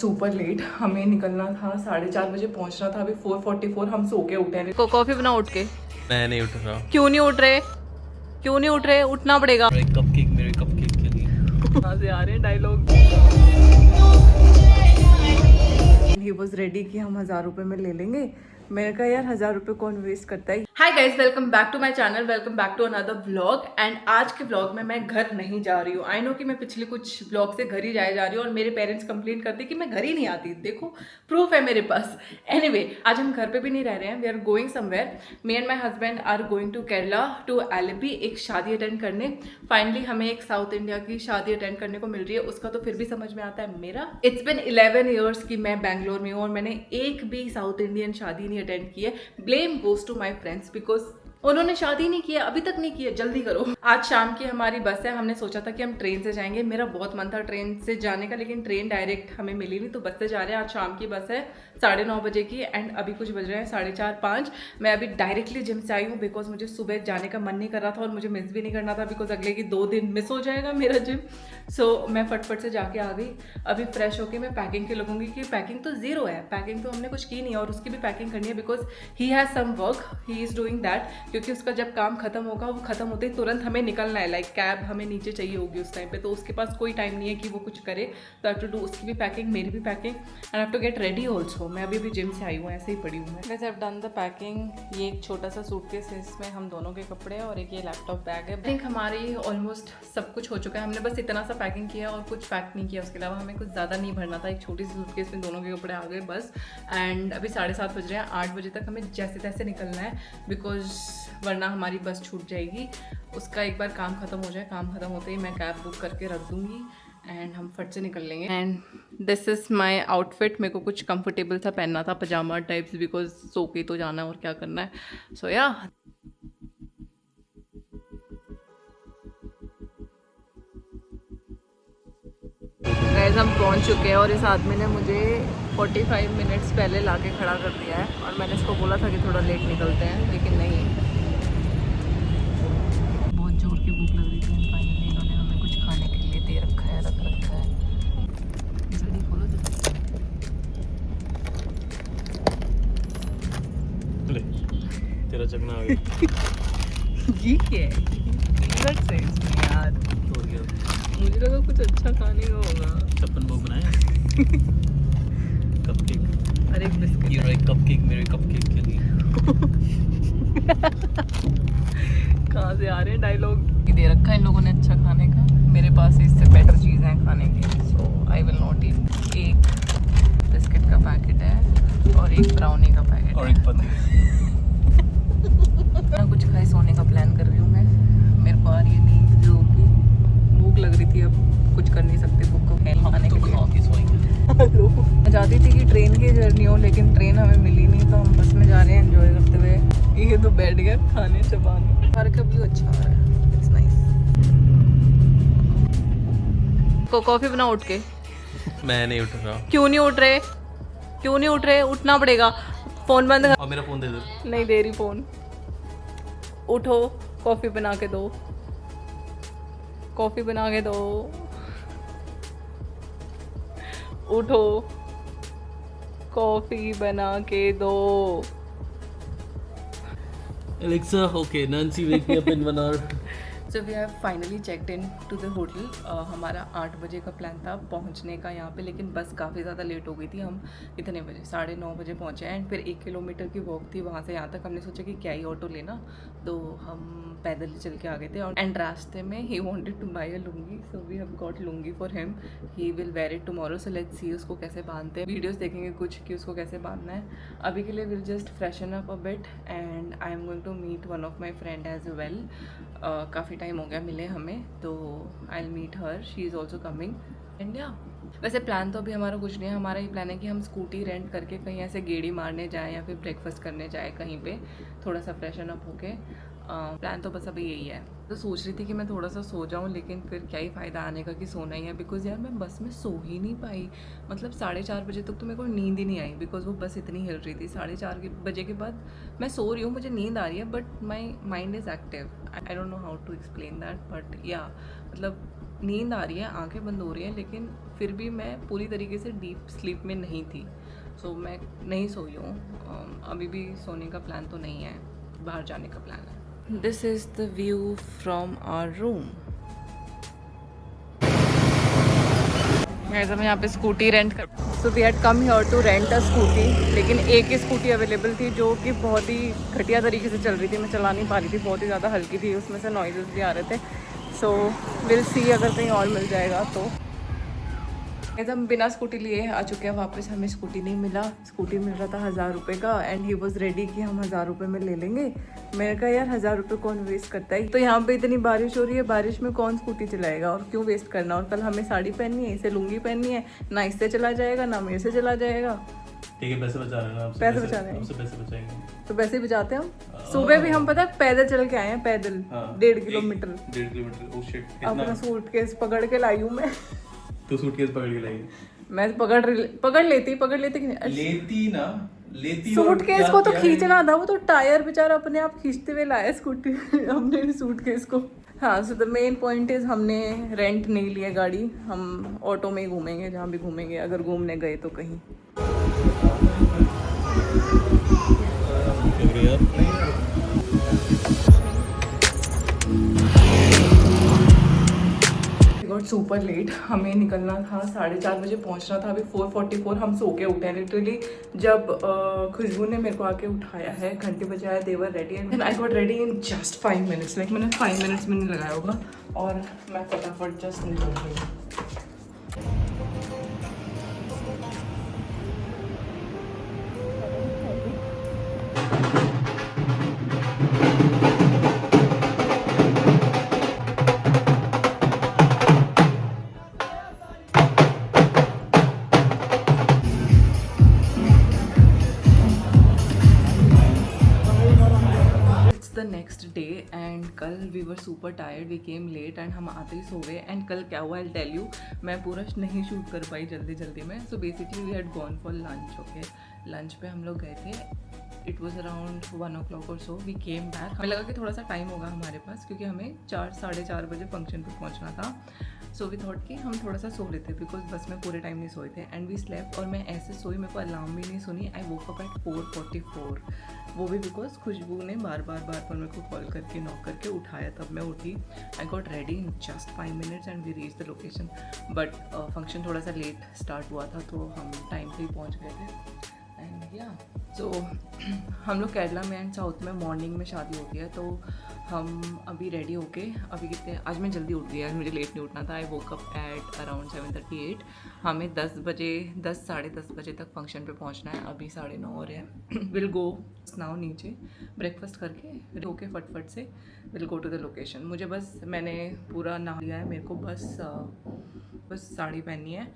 Super late, हमें निकलना था 4:30 बजे, पहुंचना था अभी 4:44। हम सो के उठे हैं। कॉफी बना उठ के। मैं नहीं उठ रहा। क्यों नहीं उठ रहे? क्यों नहीं उठ रहे? उठना पड़ेगा। मेरे कपकेक के लिए कहाँ से आ रहे हैं डायलॉग? ही वॉज रेडी कि हम 1000 रुपये में ले लेंगे। मैंने कहा यार 1000 रुपये कौन वेस्ट करता है। Hi guys, welcome back to my channel, welcome back to another vlog. And आज के व्लॉग में मैं घर नहीं जा रही हूँ। आई नो कि मैं पिछले कुछ व्लॉग से घर ही जा रही हूँ और मेरे पेरेंट्स कंप्लेंट करते कि मैं घर ही नहीं आती। देखो प्रूफ है मेरे पास। एनीवे, आज हम घर पे भी नहीं रह रहे हैं। We are going somewhere. Me and my husband are going to Kerala to Alleppey, एक शादी अटेंड करने। फाइनली हमें एक साउथ इंडिया की शादी अटेंड करने को मिल रही है। उसका तो फिर भी समझ में आता है मेरा। इट्स बिन 11 ईयर्स कि मैं बैंगलोर में हूँ और मैंने एक भी साउथ इंडियन शादी नहीं अटेंड की है। Blame goes to my friends because उन्होंने शादी नहीं किया, अभी तक नहीं किया। जल्दी करो। आज शाम की हमारी बस है। हमने सोचा था कि हम ट्रेन से जाएंगे। मेरा बहुत मन था ट्रेन से जाने का, लेकिन ट्रेन डायरेक्ट हमें मिली नहीं, तो बस से जा रहे हैं। आज शाम की बस है 9:30 बजे की। एंड अभी कुछ बज रहे हैं 4:30 5। मैं अभी डायरेक्टली जिम से आई हूँ बिकॉज मुझे सुबह जाने का मन नहीं कर रहा था और मुझे मिस भी नहीं करना था बिकॉज अगले की 2 दिन मिस हो जाएगा मेरा जिम। सो मैं फटफट से जाके आ गई। अभी फ्रेश होके मैं पैकिंग के लगूंगी कि पैकिंग तो जीरो है, पैकिंग तो हमने कुछ की नहीं है और उसकी भी पैकिंग करनी है because he has some work, he is doing that. क्योंकि उसका जब काम खत्म होगा, वो खत्म होते ही तुरंत हमें निकलना है। लाइक कैब हमें नीचे चाहिए होगी उस टाइम पे, तो उसके पास कोई टाइम नहीं है कि वो कुछ करे। तो आई हैव टू डू उसकी भी पैकिंग, मेरी भी packing, and I have to get ready also. मैं अभी जिम से आई हूँ, ऐसे ही पड़ी हूँ मैं। वैसे I have done the packing. ये एक छोटा सा सूटकेस है, इसमें हम दोनों के कपड़े हैं और एक ये लैपटॉप बैग है। आई थिंक हमारी ऑलमोस्ट सब कुछ हो चुका है। हमने बस इतना सा पैकिंग किया और कुछ पैक नहीं किया। उसके अलावा हमें कुछ ज़्यादा नहीं भरना था। एक छोटी सी सूटकेस में दोनों के कपड़े आ गए बस। एंड अभी 7:30 बज रहे हैं। 8 बजे तक हमें जैसे तैसे निकलना है बिकॉज वरना हमारी बस छूट जाएगी। उसका एक बार काम खत्म हो जाए, काम खत्म होते ही मैं कैब बुक करके रख दूँगी एंड हम फट से निकल लेंगे। And this is my outfit. मेरे को कुछ कंफर्टेबल सा पहनना था, पजामा टाइप्स, बिकॉज सो के तो जाना है और क्या करना है। सो या गाइस, हम पहुंच चुके हैं और इस आदमी ने मुझे 45 मिनट्स पहले लाके खड़ा कर दिया है और मैंने इसको बोला था कि थोड़ा लेट निकलते हैं, लेकिन नहीं। बहुत जोर की भूख लग रही थी। फाइनली इन्होंने हमें कुछ खाने के लिए दे रखा है, रख रखा है। जल्दी खोलो तेरा चकना आ गया। ये क्या है यार? तो गया। मुझे लगा कुछ अच्छा खाने का होगा। छप्पन भोग बनाया कपकेक। अरे एक बिस्किट। ये एक कपकेक मेरे कपकेक के लिए। कहाँ से आ रहे हैं डायलॉग? दे रखा है इन लोगों ने अच्छा खाने का। मेरे पास इससे बेटर चीज़ है खाने की, सो आई विल नॉट ईट। एक बिस्किट का पैकेट है और एक ब्राउनी का पैकेट और है। एक पत्ते। ना कुछ खाए, सोने का प्लान कर रही हूँ मैं। मेरे को आ रही है नींद जो कि भूख लग रही थी। अब कुछ कर नहीं सकते, भूख को खाने के लिए। मैं चाहती थी कि ट्रेन की जर्नी हो, लेकिन ट्रेन हमें मिली नहीं, तो हम बस में जा रहे हैं एंजॉय करते हुए। ये तो बैठ गया खाने चबाने। पार्क का व्यू अच्छा आ रहा है, इट्स नाइस। को कॉफी बना उठ के। मैं नहीं उठ रहा। क्यों नहीं उठ रहे? क्यों नहीं उठ रहे? उठना पड़ेगा। फोन बंद कर। और मेरा फोन दे दो। नहीं दे रही फोन। उठो, कॉफी बना के दो, कॉफी बना के दो। उठो, कॉफी बना के दो। Alexa, okay, Nancy, wake me up in 1 hour. So we have finally checked in to the hotel. हमारा 8 बजे का प्लान था पहुंचने का यहाँ पे, लेकिन बस काफ़ी ज़्यादा लेट हो गई थी। हम इतने बजे 9:30 बजे पहुँचे एंड फिर 1 किलोमीटर की वॉक थी वहाँ से यहाँ तक। हमने सोचा कि क्या ही ऑटो लेना, तो हम पैदल ही चल के आ गए थे। एंड रास्ते में ही wanted to buy a lungi, so we have got lungi for him. He will wear it tomorrow, so let's see उसको कैसे बांधते हैं। वीडियोस देखेंगे कुछ कि उसको कैसे बांधना है। अभी के लिए will just freshen up a bit and I am going to meet one of my friend as well. काफ़ी टाइम हो गया मिले हमें, तो I will meet her, she is also coming. India वैसे प्लान तो अभी हमारा कुछ नहीं है। हमारा ये प्लान है कि हम स्कूटी रेंट करके कहीं ऐसे गेड़ी मारने जाएँ या फिर ब्रेकफास्ट करने जाए कहीं पे, थोड़ा सा फ्रेशन अप होके। प्लान तो बस अभी यही है। तो सोच रही थी कि मैं थोड़ा सा सो जाऊँ, लेकिन फिर क्या ही फ़ायदा आने का कि सोना ही है। बिकॉज़ यार मैं बस में सो ही नहीं पाई। मतलब 4:30 बजे तक तो मेरे को नींद ही नहीं आई बिकॉज़ वो बस इतनी हिल रही थी। 4:30 बजे के बाद मैं सो रही हूँ, मुझे नींद आ रही है, but my mind is active. I don't know how to explain that, but yeah मतलब नींद आ रही है, आंखें बंद हो रही हैं, लेकिन फिर भी मैं पूरी तरीके से डीप स्लीप में नहीं थी। सो मैं नहीं सोई हूँ। अभी भी सोने का प्लान तो नहीं है, बाहर जाने का प्लान है। This is the view from our room. हम यहाँ पे स्कूटी रेंट कर, so we had come here to rent a scooty, लेकिन एक ही स्कूटी अवेलेबल थी जो कि बहुत ही घटिया तरीके से चल रही थी। मैं चला नहीं पा रही थी, बहुत ही ज़्यादा हल्की थी, उसमें से नॉइजेस भी आ रहे थे। सो विल सी अगर कहीं और मिल जाएगा तो। हम बिना स्कूटी लिए आ चुके हैं वापस। हमें स्कूटी नहीं मिला, स्कूटी मिल रहा था 1000 रुपये का एंड ही वॉज रेडी कि हम 1000 रुपये में ले लेंगे। मैंने कहा यार 1000 रुपये कौन वेस्ट करता है, तो यहाँ पे इतनी बारिश हो रही है, बारिश में कौन स्कूटी चलाएगा और क्यों वेस्ट करना। और कल हमें साड़ी पहननी है, इसे लुंगी पहननी है, ना इससे चला जाएगा ना मेरे से चला जाएगा। ठीक है, पैसे बचा रहे हैं ना, पैसे बचा रहे हैं, हमसे पैसे बचाएंगे तो पैसे बचाते हैं हम। सुबह भी हम पता है पैदल चल के आए हैं, पैदल 1.5 किलोमीटर। 1.5 किलोमीटर। ओह शिट, अपना सूटकेस पकड़ के लाई हूँ मैं। तो सूटकेस पकड़ के लाएगी? मैं पकड़ लेती कि नहीं। लेती सूटकेस को तो खींचना था, वो तो टायर बेचारा अपने आप खींचते हुए लाया स्कूटी हमने सूटकेस को। हाँ, so the main point is हमने रेंट नहीं लिया गाड़ी, हम ऑटो में ही घूमेंगे जहाँ भी घूमेंगे, अगर घूमने गए तो कहीं। गॉट सुपर लेट, हमें निकलना था 4:30 बजे, पहुंचना था। अभी 4:44 हम सो के उठे हैं लिटरली। जब खुशबू ने मेरे को आके उठाया है, घंटे बजाया, they were ready and I got ready in just 5 minutes. Like मैंने 5 मिनट्स में नहीं लगाया होगा और मैं फटाफट जस्ट निकल रही हूँ। द नेक्स्ट डे एंड कल we were super tired, we came late and हम आते ही सो गए। एंड कल क्या हुआ, आई टेल यू, मैं पूरा नहीं शूट कर पाई जल्दी में। So basically we had gone for lunch. Okay, lunch पे हम लोग गए थे, इट वॉज अराउंड 1 o'clock और सो। वी केम बैक, हमें लगा कि थोड़ा सा टाइम होगा हमारे पास क्योंकि हमें 4-4:30 बजे फंक्शन पे पहुंचना था। सो वी थॉट कि हम थोड़ा सा सो लेते बिकॉज बस में पूरे टाइम नहीं सोए थे एंड वी स्लेप्ट। और मैं ऐसे सोई, मेरे को अलार्म भी नहीं सुनी। आई वोक अप एट 4:44, वो भी बिकॉज खुशबू ने बार बार मेरे को कॉल करके नॉक करके उठाया, तब मैं उठी। I got ready in just 5 minutes and we reach the location. But function थोड़ा सा लेट स्टार्ट हुआ था तो हम टाइम पे ही पहुँच गए थे। एंड या सो हम लोग केरला में एंड साउथ में मॉर्निंग में शादी होती है, तो हम अभी रेडी होके, अभी कितने, आज मैं जल्दी उठ गई, आज मुझे लेट नहीं उठना था। आई वोक अप एट अराउंड 7:38। हमें 10 साढ़े 10 बजे तक फंक्शन पे पहुंचना है। अभी 9:30 हो रहे हैं। विल गो नाउ नीचे, ब्रेकफास्ट करके होके फटफट से will go to the location. मुझे बस, मैंने पूरा नहा लिया है, मेरे को बस साड़ी पहननी है।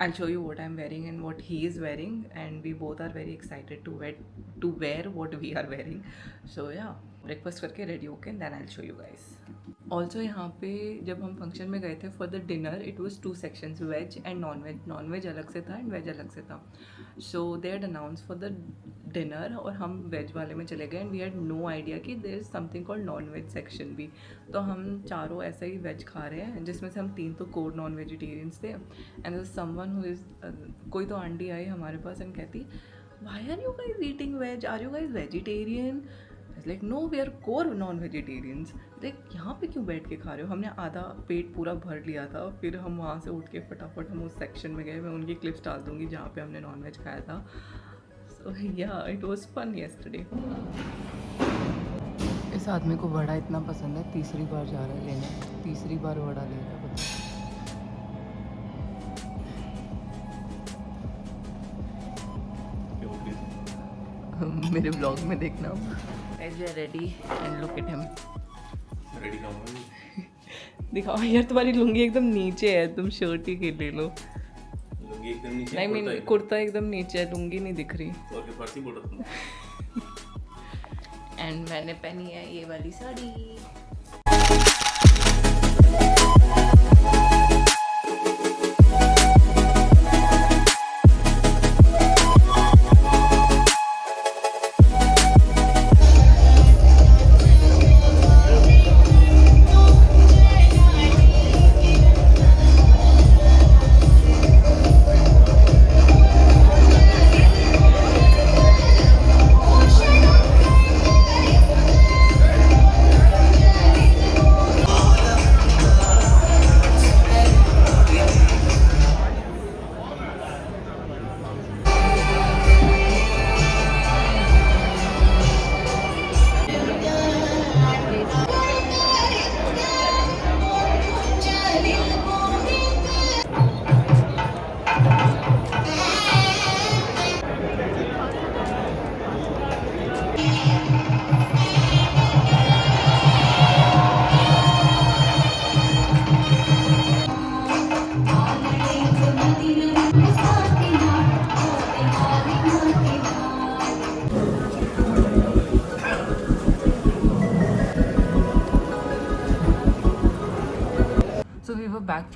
I show you what I am wearing and what he is wearing and we both are very excited to wear what we are wearing. So yeah breakfast करके रेडी होके then I will show you guys. Also यहाँ पे जब हम function में गए थे for the dinner, it was 2 sections, veg and non veg अलग से था एंड वेज अलग से था। So they had announce for the dinner और हम वेज वाले में चले गए and we had no idea कि there is something called non veg section भी। तो हम चारों ऐसे ही वेज खा रहे हैं, जिसमें से हम 3 तो कोर नॉन वेजिटेरियंस थे। एंड समवन हु इज़, कोई तो आंटी आई हमारे पास एंड कहती, why are you guys eating veg, are you guys vegetarian? Like no, we are core non vegetarians. Like यहाँ पे क्यों बैठ के खा रहे हो? हमने आधा पेट पूरा भर लिया था, फिर हम वहाँ से उठ के फटाफट हम उस सेक्शन में गए। मैं उनकी क्लिप्स डाल दूँगी जहाँ पे हमने नॉन वेज खाया था। सो या इट वॉज फन येस्टरडे। इस आदमी को वड़ा इतना पसंद है, तीसरी बार जा रहा है लेने, तीसरी बार वड़ा ले रहा है। मेरे ब्लॉग में देखना। Guys, we are ready and look at him. Ready खाऊंगा। दिखाओ यार, तुम्हारी लुंगी एकदम नीचे है, तुम शर्ट ही ले लो। लुंगी एकदम नीचे, नहीं मीन कुर्ता एकदम नीचे है, लुंगी नहीं दिख रही। और के पास ही बोल रहा था। एंड मैंने पहनी है ये वाली sari.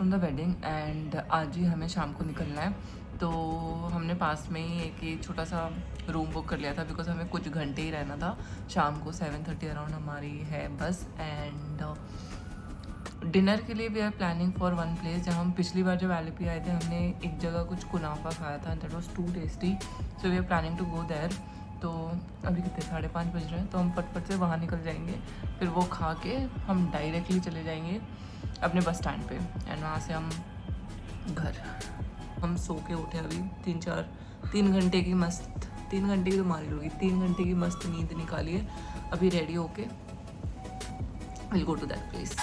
From the wedding and आज ही हमें शाम को निकलना है, तो हमने पास में ही एक छोटा सा रूम बुक कर लिया था बिकॉज हमें कुछ घंटे ही रहना था। शाम को 7:30 अराउंड हमारी है बस। एंड डिनर के लिए we are planning for one place. जहाँ हम पिछली बार जब एलिपी आए थे हमने एक जगह कुछ कुनाफा खाया था and that was too tasty, so we are planning to go there. तो अभी कितने 5:30 बज रहे हैं, तो हम फटफट से वहाँ निकल जाएंगे, फिर वो खा के हम डायरेक्टली चले जाएंगे अपने बस स्टैंड पे एंड वहाँ से हम घर। हम सो के उठे अभी 3 घंटे की मस्त, 3 घंटे की तो मारी होगी, 3 घंटे की मस्त नींद निकाली है। अभी रेडी होके will go to that place.